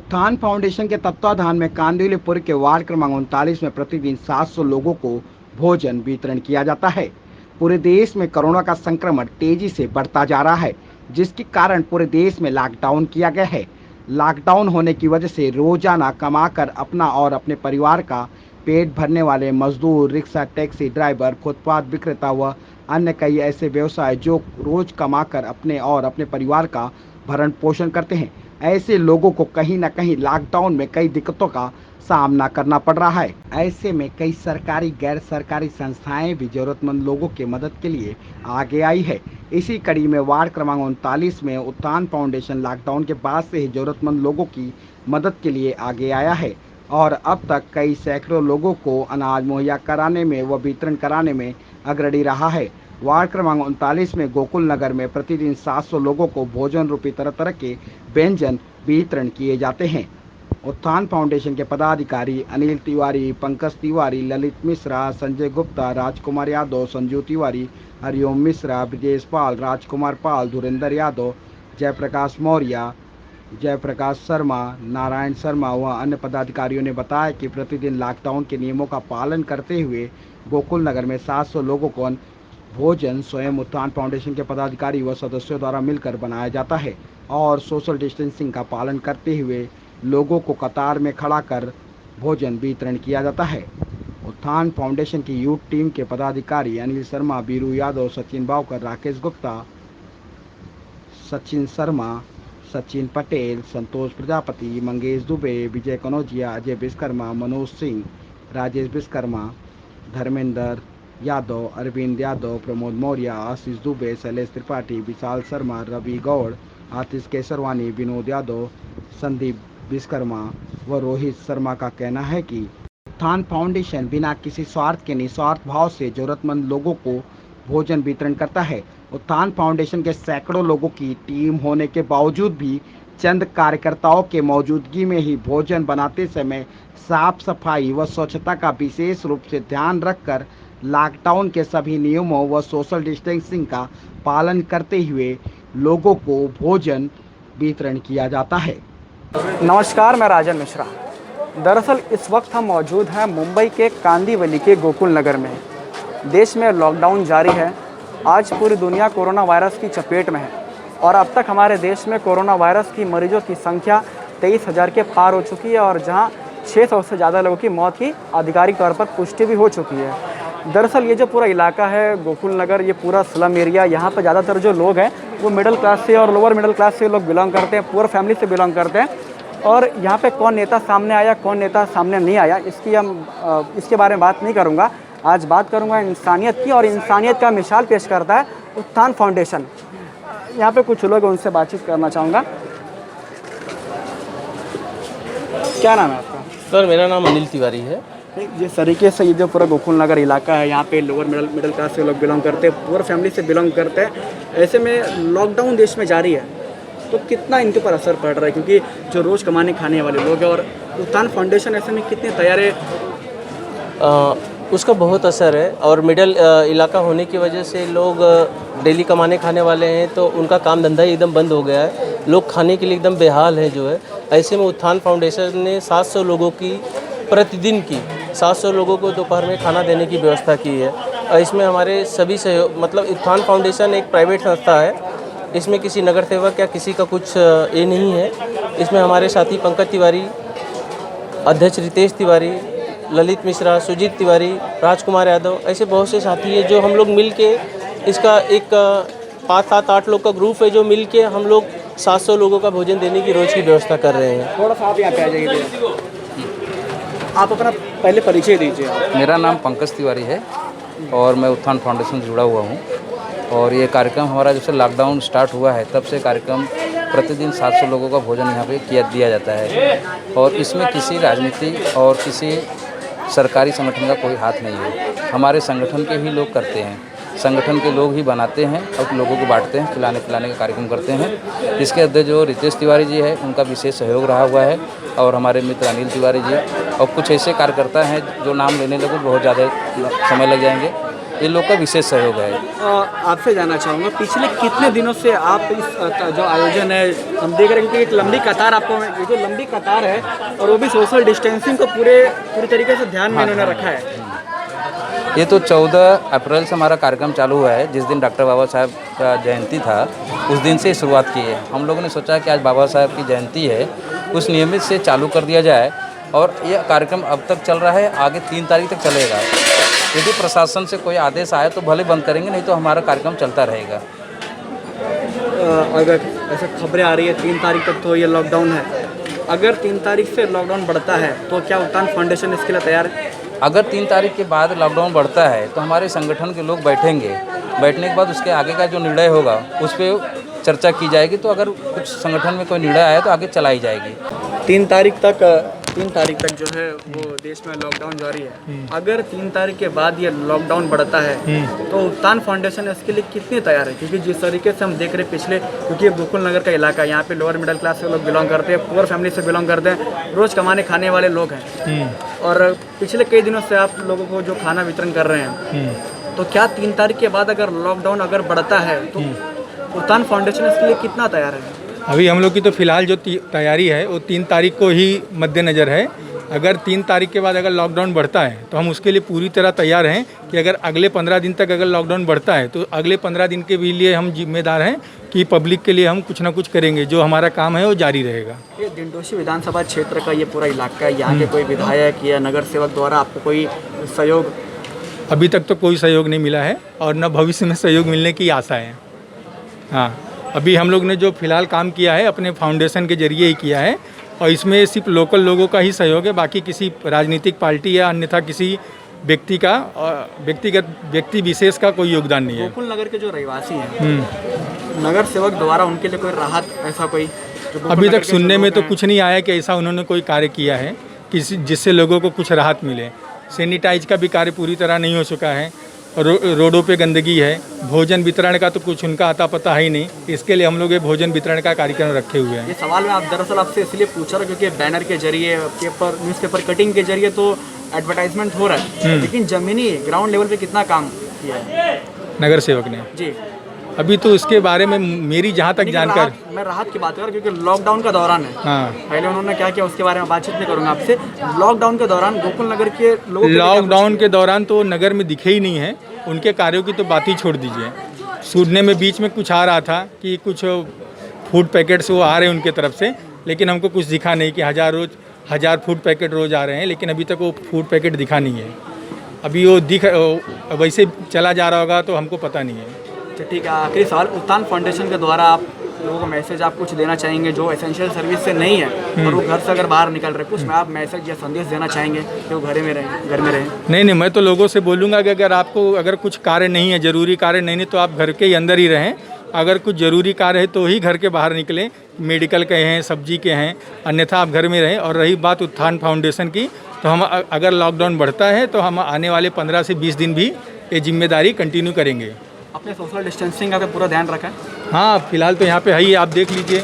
उत्थान फाउंडेशन के तत्वाधान में कांदिवलीपुर के वार्ड क्रमांक 39 में प्रतिदिन 700 लोगों को भोजन वितरण किया जाता है। पूरे देश में कोरोना का संक्रमण तेजी से बढ़ता जा रहा है, जिसके कारण पूरे देश में लॉकडाउन किया गया है। लॉकडाउन होने की वजह से रोजाना कमाकर अपना और अपने परिवार का पेट भरने वाले मजदूर, रिक्शा, टैक्सी ड्राइवर, फुटपाथ विक्रेता व अन्य कई ऐसे व्यवसाय जो रोज कमाकर अपने और अपने परिवार का भरण पोषण करते हैं, ऐसे लोगों को कहीं न कहीं लॉकडाउन में कई दिक्कतों का सामना करना पड़ रहा है। ऐसे में कई सरकारी गैर सरकारी संस्थाएं भी जरूरतमंद लोगों की मदद के लिए आगे आई है। इसी कड़ी में वार्ड क्रमांक 39 में उत्थान फाउंडेशन लॉकडाउन के बाद से ही जरूरतमंद लोगों की मदद के लिए आगे आया है और अब तक कई सैकड़ों लोगों को अनाज मुहैया कराने में व वितरण कराने में अग्रणी रहा है। वार्ड क्रमांक 39 में गोकुल नगर में प्रतिदिन 700 लोगों को भोजन रूपी तरह तरह के व्यंजन वितरण किए जाते हैं। उत्थान फाउंडेशन के पदाधिकारी अनिल तिवारी, पंकज तिवारी, ललित मिश्रा, संजय गुप्ता, राजकुमार यादव, संजू तिवारी, हरिओम मिश्रा, ब्रजेश पाल, राजकुमार पाल, धुरेंद्र यादव, जयप्रकाश मौर्य, जयप्रकाश शर्मा, नारायण शर्मा व अन्य पदाधिकारियों ने बताया कि प्रतिदिन लॉकडाउन के नियमों का पालन करते हुए गोकुल नगर में 700 लोगों को भोजन स्वयं उत्थान फाउंडेशन के पदाधिकारी व सदस्यों द्वारा मिलकर बनाया जाता है और सोशल डिस्टेंसिंग का पालन करते हुए लोगों को कतार में खड़ा कर भोजन वितरण किया जाता है। उत्थान फाउंडेशन की यूथ टीम के पदाधिकारी अनिल शर्मा, बीरू यादव, सचिन बावकर, राकेश गुप्ता, सचिन शर्मा, सचिन पटेल, संतोष प्रजापति, मंगेश दुबे, विजय कनौजिया, अजय विश्वकर्मा, मनोज सिंह, राजेश विश्वकर्मा, धर्मेंद्र यादव, अरविंद यादव, प्रमोद मौर्य, आशीष दुबे, शैलेश त्रिपाठी, विशाल शर्मा, रवि गौड़, आतिश केसरवानी, विनोद यादव, संदीप विश्वकर्मा व रोहित शर्मा का कहना है कि उत्थान फाउंडेशन बिना किसी स्वार्थ के निस्वार्थ भाव से जरूरतमंद लोगों को भोजन वितरण करता है। उत्थान फाउंडेशन के सैकड़ों लोगों की टीम होने के बावजूद भी चंद कार्यकर्ताओं के मौजूदगी में ही भोजन बनाते समय साफ सफाई व स्वच्छता का विशेष रूप से ध्यान रखकर लॉकडाउन के सभी नियमों व सोशल डिस्टेंसिंग का पालन करते हुए लोगों को भोजन वितरण किया जाता है। नमस्कार, मैं राजन मिश्रा। दरअसल इस वक्त हम मौजूद हैं मुंबई के कांदिवली के गोकुल नगर में। देश में लॉकडाउन जारी है। आज पूरी दुनिया कोरोना वायरस की चपेट में है और अब तक हमारे देश में कोरोना वायरस की मरीजों की संख्या 23,000 के पार हो चुकी है और जहां 600 से ज़्यादा लोगों की मौत की आधिकारिक तौर पर पुष्टि भी हो चुकी है। दरअसल ये जो पूरा इलाका है गोकुल नगर, ये पूरा स्लम एरिया, यहाँ पर ज़्यादातर जो लोग हैं वो मिडिल क्लास से और लोअर मिडिल क्लास से लोग बिलोंग करते हैं, पुअर फैमिली से बिलोंग करते हैं। और यहाँ पे कौन नेता सामने आया, कौन नेता सामने नहीं आया, इसके बारे में बात नहीं करूँगा। आज बात करूँगा इंसानियत की, और इंसानियत का मिसाल पेश करता है उत्थान फाउंडेशन। यहाँ पे कुछ लोग हैं, उनसे बातचीत करना चाहूँगा। क्या नाम है आपका? सर, मेरा नाम अनिल तिवारी है। जिस तरीके से ये जो पूरा गोकुल नगर इलाका है, यहाँ पे लोअर मिडिल क्लास से लोग बिलोंग करते हैं, पुअर फैमिली से बिलोंग करते हैं, ऐसे में लॉकडाउन देश में जारी है, तो कितना इनके ऊपर असर पड़ रहा है? क्योंकि जो रोज़ कमाने खाने वाले लोग हैं, और उत्थान फाउंडेशन ऐसे में कितने तैयार है? उसका बहुत असर है और मिडिल इलाका होने की वजह से लोग डेली कमाने खाने वाले हैं, तो उनका काम धंधा ही एकदम बंद हो गया है। लोग खाने के लिए एकदम बेहाल है जो है। ऐसे में उत्थान फाउंडेशन ने 700 लोगों की प्रतिदिन की 700 लोगों को दोपहर में खाना देने की व्यवस्था की है। और इसमें हमारे सभी सहयोग, मतलब उत्थान फाउंडेशन एक प्राइवेट संस्था है, इसमें किसी नगर सेवक या किसी का कुछ ये नहीं है। इसमें हमारे साथी पंकज तिवारी, अध्यक्ष रितेश तिवारी, ललित मिश्रा, सुजीत तिवारी, राजकुमार यादव, ऐसे बहुत से साथी हैं जो हम लोग मिल के इसका एक 5, 7, 8 लोग का ग्रुप है जो मिल के हम लोग 700 लोगों का भोजन देने की रोज़ की व्यवस्था कर रहे हैं। थोड़ा सा आप यहाँ पे आ जाइए, आप अपना पहले परिचय दीजिए। मेरा नाम पंकज तिवारी है और मैं उत्थान फाउंडेशन से जुड़ा हुआ हूँ। और ये कार्यक्रम हमारा जब से लॉकडाउन स्टार्ट हुआ है तब से कार्यक्रम प्रतिदिन 700 लोगों का भोजन यहाँ पे दिया जाता है। और इसमें किसी राजनीति और किसी सरकारी संगठन का कोई हाथ नहीं है। हमारे संगठन के ही लोग करते हैं, संगठन के लोग ही बनाते हैं और लोगों को बांटते हैं, खिलाने पिलाने का कार्यक्रम करते हैं। इसके अध्यक्ष जो रितेश तिवारी जी है, उनका विशेष सहयोग रहा हुआ है, और हमारे मित्र अनिल तिवारी जी और कुछ ऐसे कार्यकर्ता हैं जो नाम लेने लगो बहुत ज़्यादा समय लग जाएंगे। ये लोग का विशेष सहयोग है। आपसे जानना चाहूँगा, पिछले कितने दिनों से आप इस जो आयोजन है हम देख रहे हैं कि एक लंबी कतार आपको, ये जो लंबी कतार है और वो भी सोशल डिस्टेंसिंग को पूरी तरीके से ध्यान में इन्होंने रखा है। ये तो 14 अप्रैल से हमारा कार्यक्रम चालू हुआ है, जिस दिन डॉक्टर बाबा साहब का जयंती था उस दिन से शुरुआत की है। हम लोगों ने सोचा कि आज बाबा साहब की जयंती है, उस नियमित से चालू कर दिया जाए और ये कार्यक्रम अब तक चल रहा है, आगे 3 तारीख तक चलेगा। यदि प्रशासन से कोई आदेश आए तो भले बंद करेंगे, नहीं तो हमारा कार्यक्रम चलता रहेगा। अगर ऐसे खबरें आ रही है 3 तारीख तक तो ये लॉकडाउन है, अगर 3 तारीख से लॉकडाउन बढ़ता है तो क्या उत्थान फाउंडेशन इसके लिए तैयार है? अगर 3 तारीख के बाद लॉकडाउन बढ़ता है तो हमारे संगठन के लोग बैठेंगे, बैठने के बाद उसके आगे का जो निर्णय होगा उस पर चर्चा की जाएगी। तो अगर कुछ संगठन में कोई निर्णय आया तो आगे चलाई जाएगी। 3 तारीख तक जो है वो देश में लॉकडाउन जारी है। अगर 3 तारीख के बाद ये लॉकडाउन बढ़ता है तो उत्थान फाउंडेशन इसके लिए कितनी तैयार है? क्योंकि जिस तरीके से हम देख रहे हैं पिछले, क्योंकि ये गोकुल नगर का इलाका है, यहाँ पे लोअर मिडिल क्लास से लोग बिलोंग करते हैं, पुअर फैमिली से बिलोंग करते हैं, रोज़ कमाने खाने वाले लोग हैं और पिछले कई दिनों से आप लोगों को जो खाना वितरण कर रहे हैं, तो क्या 3 तारीख के बाद अगर लॉकडाउन अगर बढ़ता है तो उत्थान फाउंडेशन इसके लिए कितना तैयार है? अभी हम लोग की तो फिलहाल जो तैयारी है वो 3 तारीख को ही मद्देनज़र है। अगर 3 तारीख के बाद अगर लॉकडाउन बढ़ता है तो हम उसके लिए पूरी तरह तैयार हैं कि अगर अगले 15 दिन तक अगर लॉकडाउन बढ़ता है तो अगले 15 दिन के भी लिए हम जिम्मेदार हैं कि पब्लिक के लिए हम कुछ ना कुछ करेंगे, जो हमारा काम है वो जारी रहेगा। ये दिंडोशी विधानसभा क्षेत्र का ये पूरा इलाका है, यहाँ के कोई विधायक या नगर सेवक द्वारा आपको कोई सहयोग? अभी तक तो कोई सहयोग नहीं मिला है और न भविष्य में सहयोग मिलने की आशा है। हाँ, अभी हम लोग ने जो फिलहाल काम किया है अपने फाउंडेशन के जरिए ही किया है और इसमें सिर्फ लोकल लोगों का ही सहयोग है, बाकी किसी राजनीतिक पार्टी या अन्यथा किसी व्यक्ति विशेष का कोई योगदान नहीं है। गोकुल नगर के जो रहवासी हैं, नगर सेवक द्वारा उनके लिए कोई राहत ऐसा कोई? अभी तक सुनने में तो कुछ नहीं आया कि ऐसा उन्होंने कोई कार्य किया है जिससे लोगों को कुछ राहत मिले। सैनिटाइज का भी कार्य पूरी तरह नहीं हो चुका है, रोडों पे गंदगी है, भोजन वितरण का तो कुछ उनका आता पता है ही नहीं। इसके लिए हम लोग ये भोजन वितरण का कार्यक्रम रखे हुए हैं। ये सवाल मैं दरअसल आपसे इसलिए पूछ रहा क्योंकि बैनर के जरिए, न्यूज़पेपर कटिंग के जरिए तो एडवर्टाइजमेंट हो रहा है, लेकिन जमीनी ग्राउंड लेवल पे कितना काम किया है नगर सेवक ने? जी, अभी तो इसके बारे में मेरी जहाँ तक जानकारी, मैं राहत की बात कर रहा हूँ क्योंकि लॉकडाउन का दौरान है। हाँ, पहले उन्होंने क्या किया उसके बारे में बातचीत नहीं करूँगा आपसे। लॉकडाउन के दौरान गोकुल नगर के लोगों, लॉकडाउन के दौरान तो नगर में दिखे ही नहीं है, उनके कार्यों की तो बात ही छोड़ दीजिए। सुनने में बीच में कुछ आ रहा था कि कुछ फूड पैकेट्स वो आ रहे हैं उनके तरफ से, लेकिन हमको कुछ दिखा नहीं कि 1000 फूड पैकेट रोज़ आ रहे हैं, लेकिन अभी तक वो फूड पैकेट दिखा नहीं है। अभी वो वैसे चला जा रहा होगा तो हमको पता नहीं है। ठीक है, आखिरी सवाल, उत्थान फाउंडेशन के द्वारा आप लोगों को मैसेज आप कुछ देना चाहेंगे जो एसेंशियल सर्विस से नहीं है और वो घर से अगर बाहर निकल रहे, कुछ में आप मैसेज या संदेश देना चाहेंगे कि वो घर में रहें? नहीं, मैं तो लोगों से बोलूँगा कि अगर कुछ कार्य नहीं है, ज़रूरी कार्य नहीं तो आप घर के ही अंदर ही रहें। अगर कुछ ज़रूरी कार्य है तो ही घर के बाहर निकलें, मेडिकल के हैं, सब्जी के हैं, अन्यथा आप घर में रहें। और रही बात उत्थान फाउंडेशन की, तो हम अगर लॉकडाउन बढ़ता है तो हम आने वाले 15 से 20 दिन भी ये जिम्मेदारी कंटिन्यू करेंगे। अपने सोशल डिस्टेंसिंग का पूरा ध्यान रखें। हाँ, फिलहाल तो यहाँ पे है ही, आप देख लीजिए।